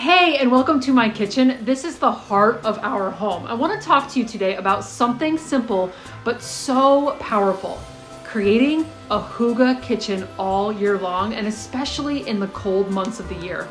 Hey, and welcome to my kitchen. This is the heart of our home. I want to talk to you today about something simple but so powerful. Creating a hygge kitchen all year long, and especially in the cold months of the year.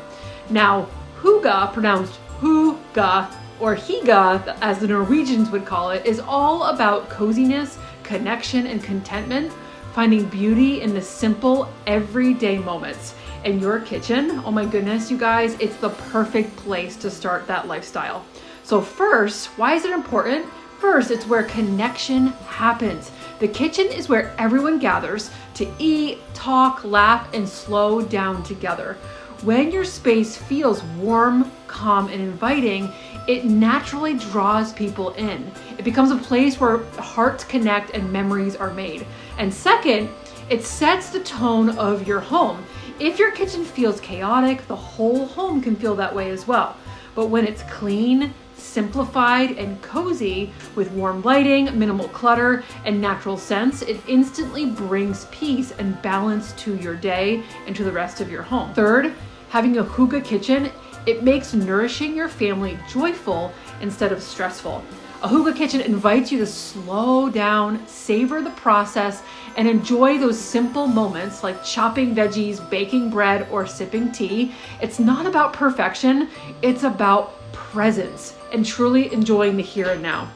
Now, hygge, pronounced hygge or hygge as the Norwegians would call it, is all about coziness, connection, and contentment, finding beauty in the simple everyday moments. And your kitchen, oh my goodness, you guys, it's the perfect place to start that lifestyle. So first, why is it important? First, it's where connection happens. The kitchen is where everyone gathers to eat, talk, laugh, and slow down together. When your space feels warm, calm, and inviting, it naturally draws people in. It becomes a place where hearts connect and memories are made. And second, it sets the tone of your home. If your kitchen feels chaotic, the whole home can feel that way as well. But when it's clean, simplified, and cozy with warm lighting, minimal clutter, and natural scents, it instantly brings peace and balance to your day and to the rest of your home. Third, having a hygge kitchen, it makes nourishing your family joyful instead of stressful. A hygge kitchen invites you to slow down, savor the process, and enjoy those simple moments like chopping veggies, baking bread, or sipping tea. It's not about perfection, it's about presence and truly enjoying the here and now.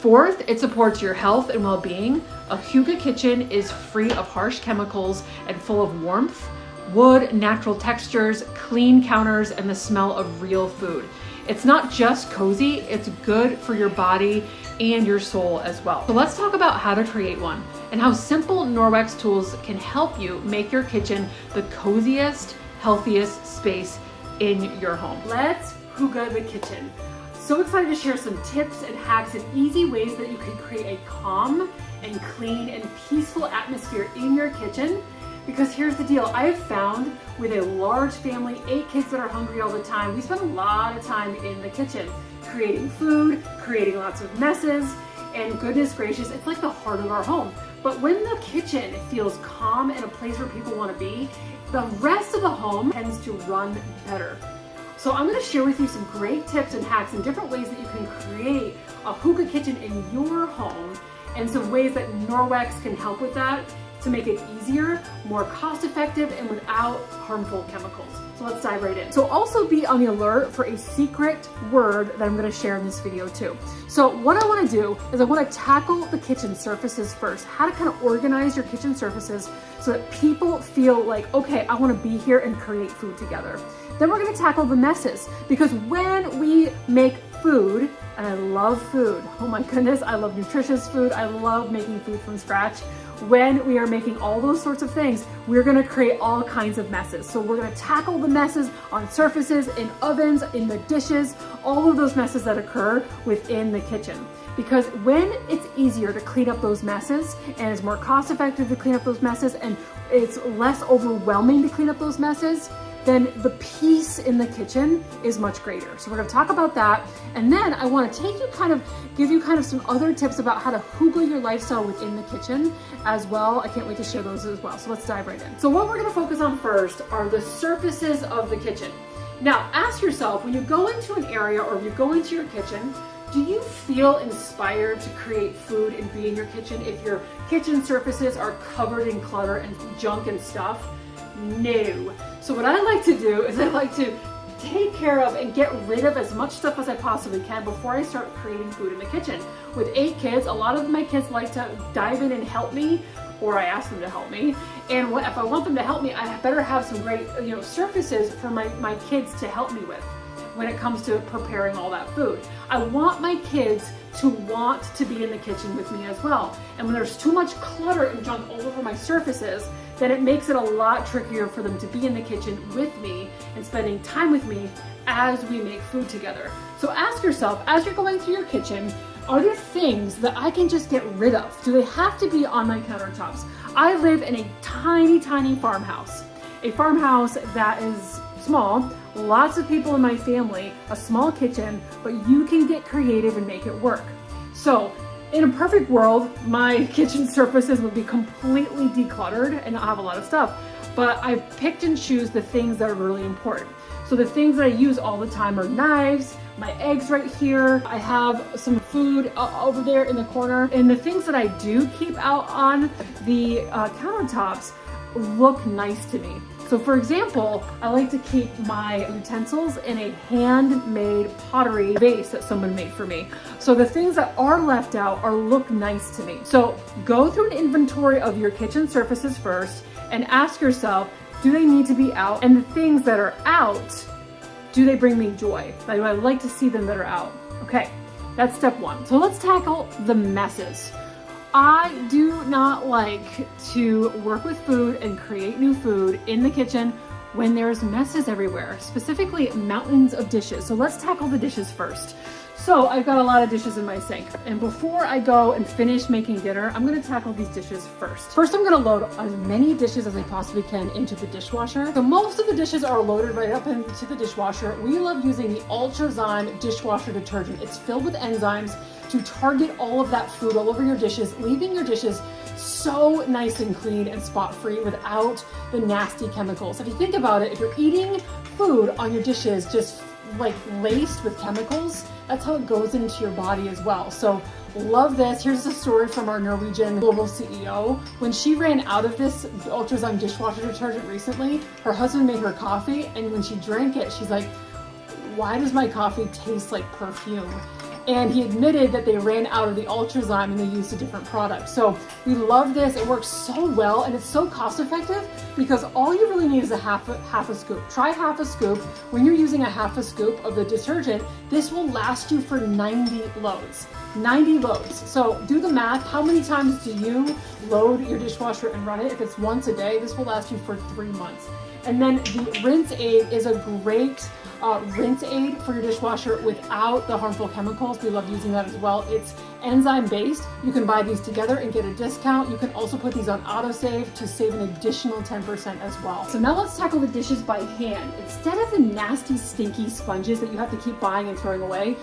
Fourth, it supports your health and well-being. A hygge kitchen is free of harsh chemicals and full of warmth, wood, natural textures, clean counters, and the smell of real food. It's not just cozy, it's good for your body and your soul as well. So let's talk about how to create one and how simple Norwex tools can help you make your kitchen the coziest, healthiest space in your home. Let's hygge the kitchen. So excited to share some tips and hacks and easy ways that you can create a calm and clean and peaceful atmosphere in your kitchen. Because here's the deal, I have found with a large family, 8 kids that are hungry all the time, we spend a lot of time in the kitchen, creating food, creating lots of messes, and goodness gracious, it's like the heart of our home. But when the kitchen feels calm and a place where people want to be, the rest of the home tends to run better. So I'm going to share with you some great tips and hacks and different ways that you can create a hygge kitchen in your home, and some ways that Norwex can help with that to make it easier, more cost-effective, and without harmful chemicals. So let's dive right in. So also be on the alert for a secret word that I'm going to share in this video too. So what I want to do is I want to tackle the kitchen surfaces first, how to kind of organize your kitchen surfaces so that people feel like, okay, I want to be here and create food together. Then we're going to tackle the messes, because when we make food, and I love food, oh my goodness, I love nutritious food, I love making food from scratch. When we are making all those sorts of things, we're gonna create all kinds of messes. So we're gonna tackle the messes on surfaces, in ovens, in the dishes, all of those messes that occur within the kitchen. Because when it's easier to clean up those messes, and it's more cost effective to clean up those messes, and it's less overwhelming to clean up those messes, then the peace in the kitchen is much greater. So we're gonna talk about that. And then I wanna give you some other tips about how to hygge your lifestyle within the kitchen as well. I can't wait to share those as well. So let's dive right in. So what we're gonna focus on first are the surfaces of the kitchen. Now, ask yourself, when you go into an area or you go into your kitchen, do you feel inspired to create food and be in your kitchen if your kitchen surfaces are covered in clutter and junk and stuff? No. So what I like to do is I like to take care of and get rid of as much stuff as I possibly can before I start creating food in the kitchen. With 8 kids, a lot of my kids like to dive in and help me, or I ask them to help me. And if I want them to help me, I better have some great surfaces for my kids to help me with when it comes to preparing all that food. I want my kids to want to be in the kitchen with me as well. And when there's too much clutter and junk all over my surfaces, then it makes it a lot trickier for them to be in the kitchen with me and spending time with me as we make food together. So ask yourself, as you're going through your kitchen, are there things that I can just get rid of? Do they have to be on my countertops? I live in a tiny, tiny farmhouse. A farmhouse that is small, lots of people in my family, a small kitchen, but you can get creative and make it work. So in a perfect world, my kitchen surfaces would be completely decluttered and not have a lot of stuff. but I've picked and choose the things that are really important. So the things that I use all the time are knives, my eggs right here. I have some food over there in the corner. And the things that I do keep out on the countertops look nice to me. So for example, I like to keep my utensils in a handmade pottery vase that someone made for me. So the things that are left out look nice to me. So go through an inventory of your kitchen surfaces first and ask yourself, do they need to be out? And the things that are out, do they bring me joy? Like, I like to see them that are out. Okay, that's step one. So let's tackle the messes. I do not like to work with food and create new food in the kitchen when there's messes everywhere, specifically mountains of dishes. So let's tackle the dishes first. So I've got a lot of dishes in my sink, and before I go and finish making dinner, I'm gonna tackle these dishes first. First, I'm gonna load as many dishes as I possibly can into the dishwasher. So most of the dishes are loaded right up into the dishwasher. We love using the Ultrazyme dishwasher detergent. It's filled with enzymes to target all of that food all over your dishes, leaving your dishes so nice and clean and spot-free without the nasty chemicals. If you think about it, if you're eating food on your dishes just like laced with chemicals, that's how it goes into your body as well. So love this. Here's a story from our Norwegian global CEO. When she ran out of this Ultrazyme dishwasher detergent recently, her husband made her coffee, and when she drank it, she's like, why does my coffee taste like perfume? And he admitted that they ran out of the Ultrazyme and they used a different product. So we love this. It works so well and it's so cost effective because all you really need is a half a scoop. Try half a scoop. When you're using a half a scoop of the detergent, this will last you for 90 loads. 90 loads. So do the math. How many times do you load your dishwasher and run it? If it's once a day, this will last you for 3 months. And then the Rinse Aid is a great rinse aid for your dishwasher without the harmful chemicals. We love using that as well. It's enzyme based. You can buy these together and get a discount. You can also put these on autosave to save an additional 10% as well. So now let's tackle the dishes by hand. Instead of the nasty, stinky sponges that you have to keep buying and throwing away,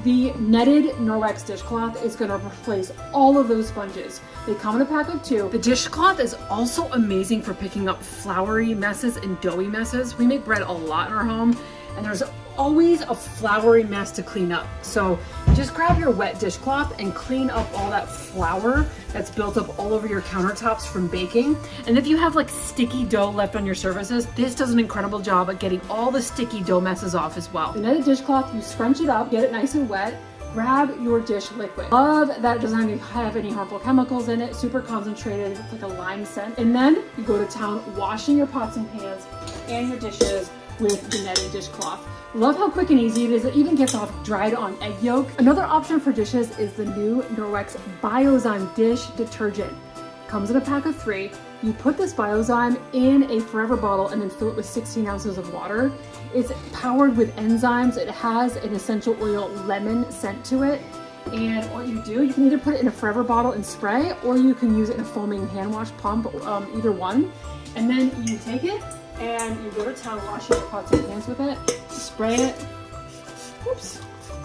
the netted Norwex dishcloth is going to replace all of those sponges. They come in a pack of 2. The dishcloth is also amazing for picking up floury messes and doughy messes. We make bread a lot in our home, and there's always a floury mess to clean up. So just grab your wet dishcloth and clean up all that flour that's built up all over your countertops from baking. And if you have like sticky dough left on your surfaces, this does an incredible job at getting all the sticky dough messes off as well. The netted dishcloth, you scrunch it up, get it nice and wet, grab your dish liquid. Love that it doesn't have any harmful chemicals in it, super concentrated, it's like a lime scent. And then you go to town washing your pots and pans and your dishes with the netted dishcloth. Love how quick and easy it is. It even gets off dried on egg yolk. Another option for dishes is the new Norwex Biozyme dish detergent. Comes in a pack of 3. You put this Biozyme in a forever bottle and then fill it with 16 ounces of water. It's powered with enzymes. It has an essential oil lemon scent to it. And what you do, you can either put it in a forever bottle and spray, or you can use it in a foaming hand wash pump, either one. And then you take it and you go to town washing your pots and pans with it, spray it, whoops,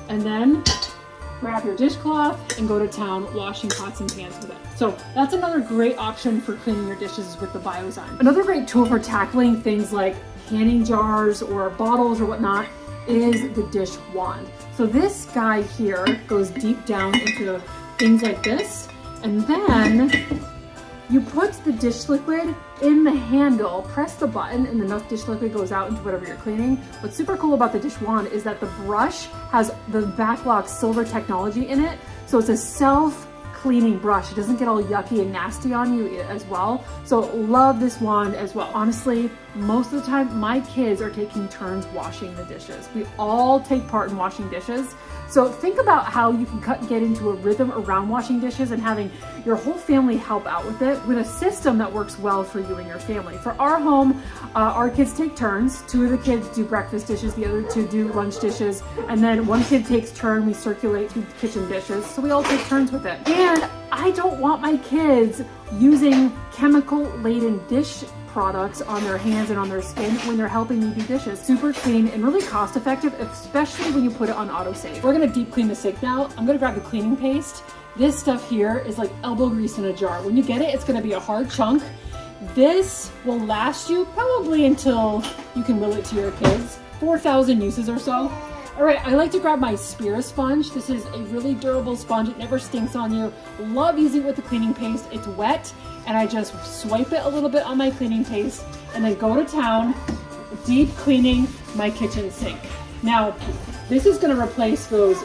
and then grab your dishcloth and go to town washing pots and pans with it. So that's another great option for cleaning your dishes with the Biozyme. Another great tool for tackling things like canning jars or bottles or whatnot is the dish wand. So this guy here goes deep down into things like this, and then you put the dish liquid in the handle, press the button, and enough dish liquid goes out into whatever you're cleaning. What's super cool about the dish wand is that the brush has the Backlog silver technology in it, so it's a self-cleaning brush. It doesn't get all yucky and nasty on you as well. So love this wand as well. Honestly, most of the time, my kids are taking turns washing the dishes. We all take part in washing dishes. So think about how you can get into a rhythm around washing dishes and having your whole family help out with it with a system that works well for you and your family. For our home, our kids take turns. 2 of the kids do breakfast dishes, the other 2 do lunch dishes, and then 1 kid takes turn, we circulate through kitchen dishes. So we all take turns with it. And I don't want my kids using chemical-laden dish products on their hands and on their skin when they're helping me do dishes. Super clean and really cost effective, especially when you put it on autosave. We're gonna deep clean the sink now. I'm gonna grab the cleaning paste. This stuff here is like elbow grease in a jar. When you get it, it's gonna be a hard chunk. This will last you probably until you can will it to your kids. 4,000 uses or so. All right, I like to grab my Spira sponge. This is a really durable sponge. It never stinks on you. Love using it with the cleaning paste. It's wet, and I just swipe it a little bit on my cleaning paste and then go to town, deep cleaning my kitchen sink. Now, this is gonna replace those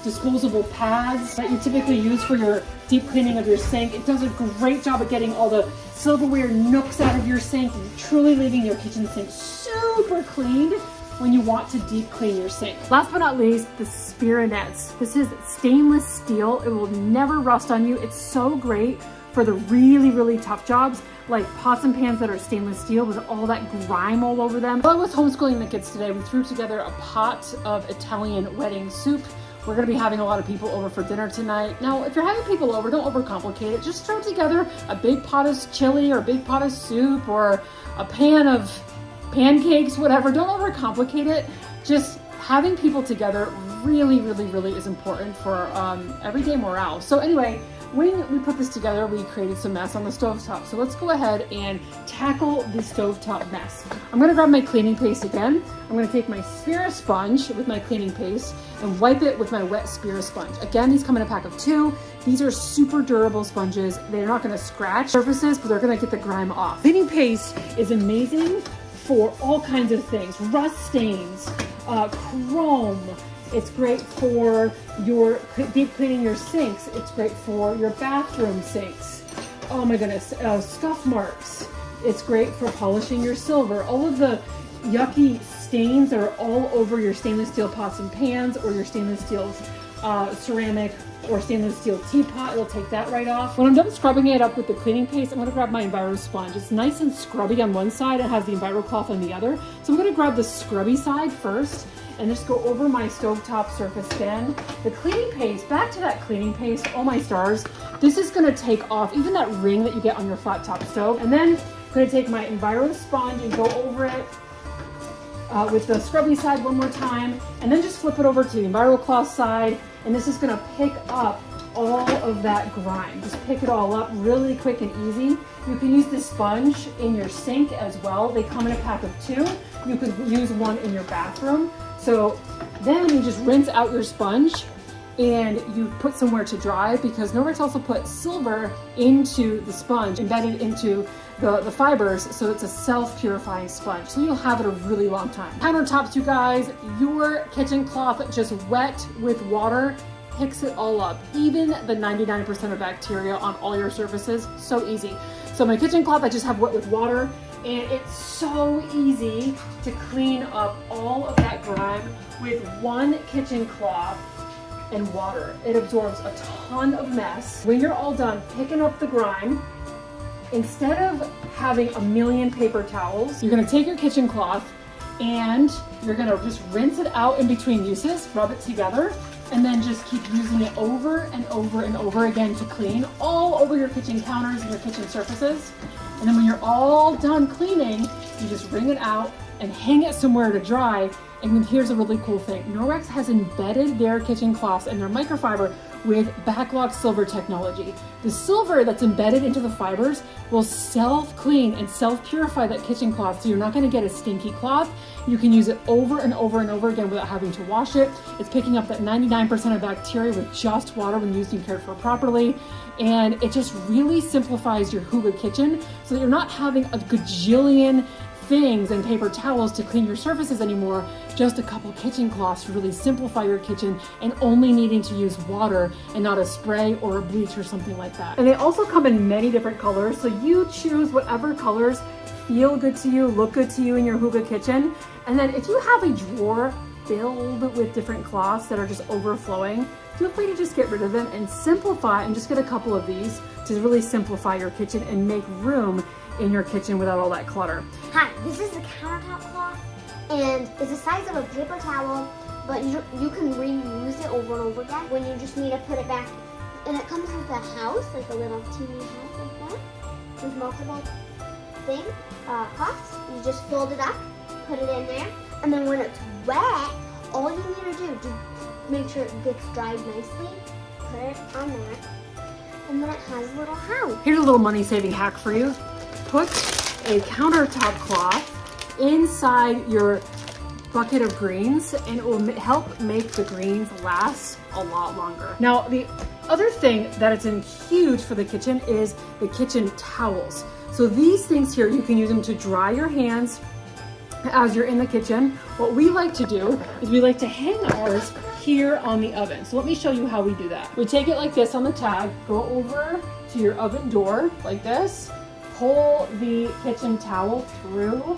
disposable pads that you typically use for your deep cleaning of your sink. It does a great job at getting all the silverware nooks out of your sink and truly leaving your kitchen sink super clean when you want to deep clean your sink. Last but not least, the Spira nets. This is stainless steel. It will never rust on you. It's so great for the really, really tough jobs like pots and pans that are stainless steel with all that grime all over them. While I was homeschooling the kids today, we threw together a pot of Italian wedding soup. We're gonna be having a lot of people over for dinner tonight. Now, if you're having people over, don't overcomplicate it. Just throw together a big pot of chili or a big pot of soup or a pan of pancakes, whatever. Don't overcomplicate it. Just having people together really, really, really is important for everyday morale. So anyway, when we put this together, we created some mess on the stovetop. So let's go ahead and tackle the stovetop mess. I'm gonna grab my cleaning paste again. I'm gonna take my Spira sponge with my cleaning paste and wipe it with my wet Spira sponge. Again, these come in a pack of 2. These are super durable sponges. They're not gonna scratch surfaces, but they're gonna get the grime off. Cleaning paste is amazing for all kinds of things. Rust stains, chrome. It's great for your deep cleaning your sinks. It's great for your bathroom sinks. Oh my goodness, scuff marks. It's great for polishing your silver. All of the yucky stains that are all over your stainless steel pots and pans or your stainless steel ceramic or stainless steel teapot, it'll take that right off. When I'm done scrubbing it up with the cleaning paste, I'm gonna grab my Enviro sponge. It's nice and scrubby on one side, it has the Enviro cloth on the other. So I'm gonna grab the scrubby side first and just go over my stovetop surface then. The cleaning paste, back to that cleaning paste, oh my stars. This is gonna take off even that ring that you get on your flat top stove. And then I'm gonna take my Enviro sponge and go over it with the scrubby side one more time, and then just flip it over to the Enviro cloth side, and this is gonna pick up all of that grime. Just pick it all up really quick and easy. You can use this sponge in your sink as well. They come in a pack of 2. You could use one in your bathroom. So then you just rinse out your sponge and you put somewhere to dry, because Norwex also put silver into the sponge, embedded into the fibers, so it's a self-purifying sponge. So you'll have it a really long time. Countertops, you guys, your kitchen cloth just wet with water picks it all up. Even the 99% of bacteria on all your surfaces, so easy. So my kitchen cloth I just have wet with water, and it's so easy to clean up all of that grime with one kitchen cloth and water. It absorbs a ton of mess. When you're all done picking up the grime, instead of having a million paper towels, you're gonna take your kitchen cloth and you're gonna just rinse it out in between uses, rub it together, and then just keep using it over and over and over again to clean all over your kitchen counters and your kitchen surfaces. And then when you're all done cleaning, you just wring it out and hang it somewhere to dry. And then here's a really cool thing. Norwex has embedded their kitchen cloths and their microfiber with backlog silver technology. The silver that's embedded into the fibers will self-clean and self-purify that kitchen cloth, so you're not gonna get a stinky cloth. You can use it over and over and over again without having to wash it. It's picking up that 99% of bacteria with just water when used and cared for properly. And it just really simplifies your Hygge kitchen so that you're not having a gajillion things and paper towels to clean your surfaces anymore. Just a couple kitchen cloths to really simplify your kitchen, and only needing to use water and not a spray or a bleach or something like that. And they also come in many different colors, so you choose whatever colors feel good to you, look good to you in your Hygge kitchen. And then if you have a drawer filled with different cloths that are just overflowing, feel free to just get rid of them and simplify, and just get a couple of these to really simplify your kitchen and make room in your kitchen without all that clutter. Hi, this is the countertop cloth, and it's the size of a paper towel, but you can reuse it over and over again when you just need to put it back. And it comes with a house, like a little teeny house like that, with multiple pots. You just fold it up, put it in there, and then when it's wet, all you need to do to make sure it gets dried nicely, put it on there, and then it has a little house. Here's a little money-saving hack for you. put a countertop cloth inside your bucket of greens, and it will help make the greens last a lot longer. Now, the other thing that it's in huge for the kitchen is the kitchen towels. So these things here, you can use them to dry your hands as you're in the kitchen. What we like to do is we like to hang ours here on the oven. So let me show you how we do that. We take it like this on the tag, go over to your oven door like this, pull the kitchen towel through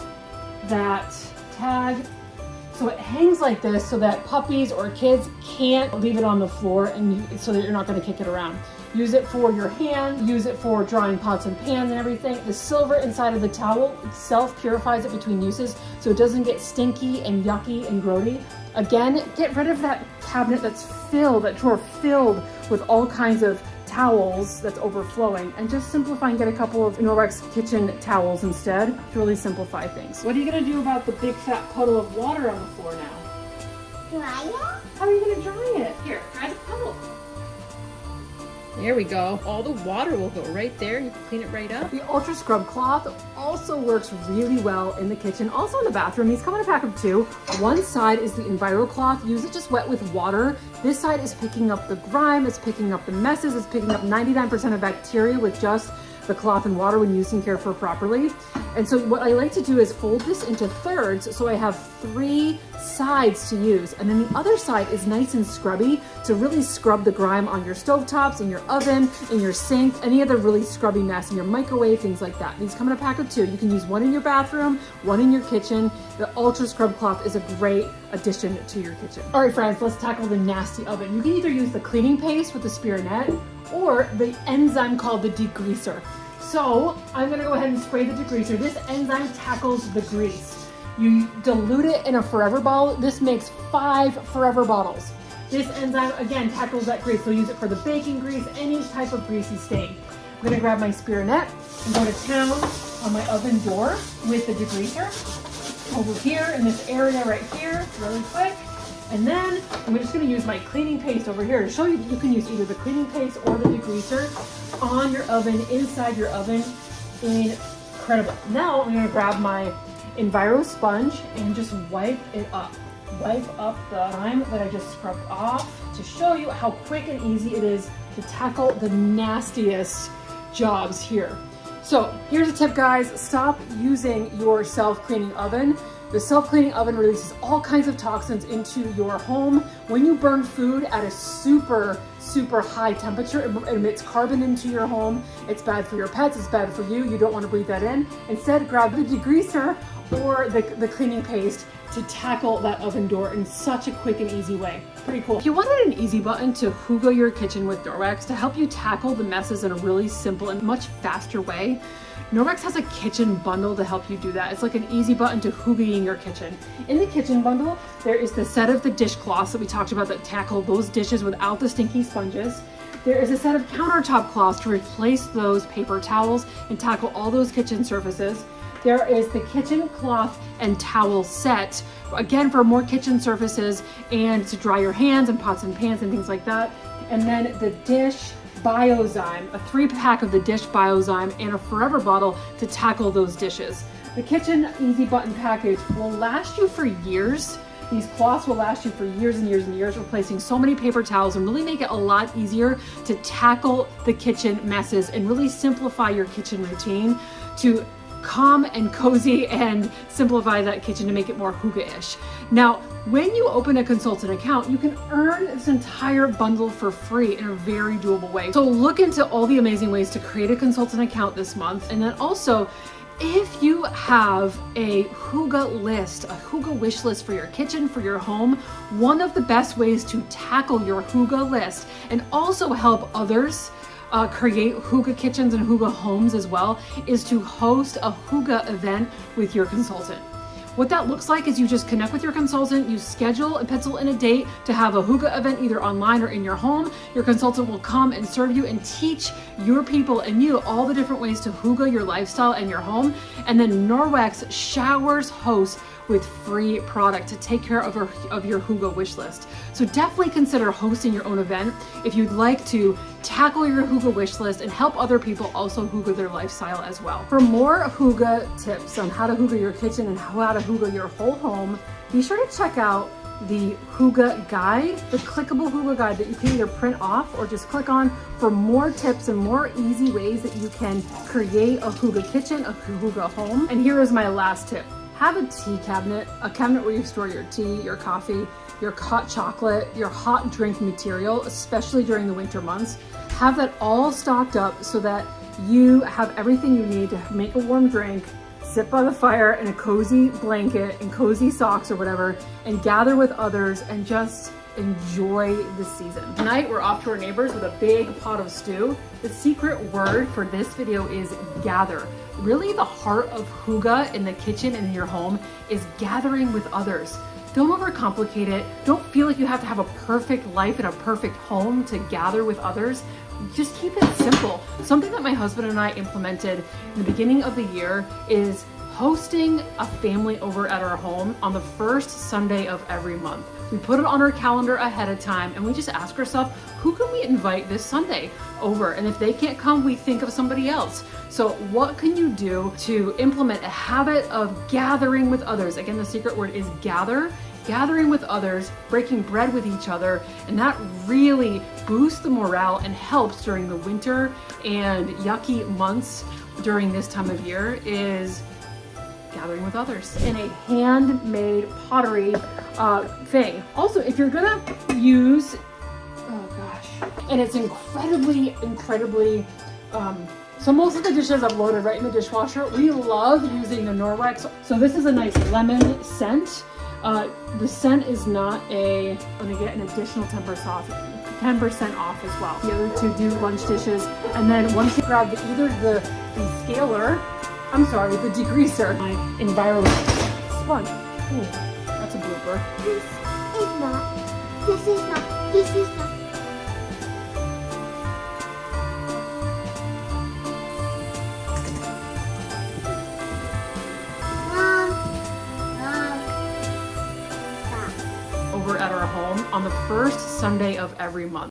that tag so it hangs like this so that puppies or kids can't leave it on the floor, and so that you're not going to kick it around. Use it for your hand, use it for drying pots and pans and everything. The silver inside of the towel itself purifies it between uses so it doesn't get stinky and yucky and grody. Again, get rid of that cabinet that's filled, that drawer filled with all kinds of towels that's overflowing, and just simplify and get a couple of Norwex kitchen towels instead to really simplify things. What are you gonna do about the big fat puddle of water on the floor now? Dry it? How are you gonna dry it? Here, dry the puddle. There we go. All the water will go right there. You can clean it right up. The Ultra Scrub Cloth also works really well in the kitchen, also in the bathroom. These come in a pack of 2. One side is the Enviro Cloth. Use it just wet with water. This side is picking up the grime, it's picking up the messes, it's picking up 99% of bacteria with just the cloth and water when used and cared for properly. And so what I like to do is fold this into thirds so I have 3 sides to use. And then the other side is nice and scrubby to really scrub the grime on your stovetops, in your oven, in your sink, any other really scrubby mess, in your microwave, things like that. These come in a pack of 2. You can use one in your bathroom, one in your kitchen. The Ultra Scrub Cloth is a great addition to your kitchen. All right, friends, let's tackle the nasty oven. You can either use the cleaning paste with the spear net or the enzyme called the degreaser. So I'm gonna go ahead and spray the degreaser. This enzyme tackles the grease. You dilute it in a forever bottle. This makes 5 forever bottles. This enzyme, again, tackles that grease. So use it for the baking grease, any type of greasy stain. I'm gonna grab my spear net and go to town on my oven door with the degreaser. Over here in this area right here, really quick. And then I'm just gonna use my cleaning paste over here to show you that you can use either the cleaning paste or the degreaser on your oven, inside your oven. Incredible. Now I'm gonna grab my Enviro sponge and just wipe it up. Wipe up the grime that I just scrubbed off to show you how quick and easy it is to tackle the nastiest jobs here. So here's a tip, guys. Stop using your self-cleaning oven. The self-cleaning oven releases all kinds of toxins into your home. When you burn food at a super high temperature, it emits carbon into your home. It's bad for your pets, it's bad for you. You don't want to breathe that in. Instead, grab the degreaser or the cleaning paste to tackle that oven door in such a quick and easy way. Pretty cool. If you wanted an easy button to Hygge your kitchen with Norwex to help you tackle the messes in a really simple and much faster way, Norwex has a kitchen bundle to help you do that. It's like an easy button to Hyggeing your kitchen. In the kitchen bundle, there is the set of the dishcloths that we talked about that tackle those dishes without the stinky sponges. There is a set of countertop cloths to replace those paper towels and tackle all those kitchen surfaces. There is the kitchen cloth and towel set, again for more kitchen surfaces and to dry your hands and pots and pans and things like that. And then the dish Biozyme, a 3-pack of the dish Biozyme and a forever bottle to tackle those dishes. The kitchen easy button package will last you for years. These cloths will last you for years and years and years, replacing so many paper towels and really make it a lot easier to tackle the kitchen messes and really simplify your kitchen routine to calm and cozy and simplify that kitchen to make it more Hygge-ish. Now, when you open a consultant account, you can earn this entire bundle for free in a very doable way. So look into all the amazing ways to create a consultant account this month. And then also, if you have a Hygge list, a Hygge wish list for your kitchen, for your home, one of the best ways to tackle your Hygge list and also help others create Hygge kitchens and Hygge homes as well is to host a Hygge event with your consultant. What that looks like is you just connect with your consultant, you schedule and pencil in a date to have a Hygge event either online or in your home. Your consultant will come and serve you and teach your people and you all the different ways to Hygge your lifestyle and your home. And then Norwex showers hosts with free product to take care of your Hygge wish list. So definitely consider hosting your own event if you'd like to tackle your Hygge wish list and help other people also Hygge their lifestyle as well. For more Hygge tips on how to Hygge your kitchen and how to Hygge your whole home, be sure to check out the Hygge guide, the clickable Hygge guide that you can either print off or just click on for more tips and more easy ways that you can create a Hygge kitchen, a Hygge home. And here is my last tip. Have a tea cabinet, a cabinet where you store your tea, your coffee, your hot chocolate, your hot drink material, especially during the winter months. Have that all stocked up so that you have everything you need to make a warm drink, sit by the fire in a cozy blanket and cozy socks or whatever, and gather with others and just enjoy the season. Tonight we're off to our neighbors with a big pot of stew. The secret word for this video is gather. Really the heart of Hygge in the kitchen and in your home is gathering with others. Don't overcomplicate it. Don't feel like you have to have a perfect life and a perfect home to gather with others. Just keep it simple. Something that my husband and I implemented in the beginning of the year is hosting a family over at our home on the first Sunday of every month. We put it on our calendar ahead of time and we just ask ourselves, who can we invite this Sunday over? And if they can't come, we think of somebody else. So what can you do to implement a habit of gathering with others? Again, the secret word is gather. Gathering with others, breaking bread with each other, and that really boosts the morale and helps during the winter and yucky months during this time of year is gathering with others in a handmade pottery thing. Also, if you're gonna use, oh gosh, and it's incredibly, so most of the dishes I've loaded right in the dishwasher. We love using the Norwex. So this is a nice lemon scent. The scent is not I'm gonna get an additional 10% off as well. The other two do lunch dishes. And then once you grab either the degreaser, my environment sponge. Ooh, that's a blooper. This is not. Over at our home on the first Sunday of every month.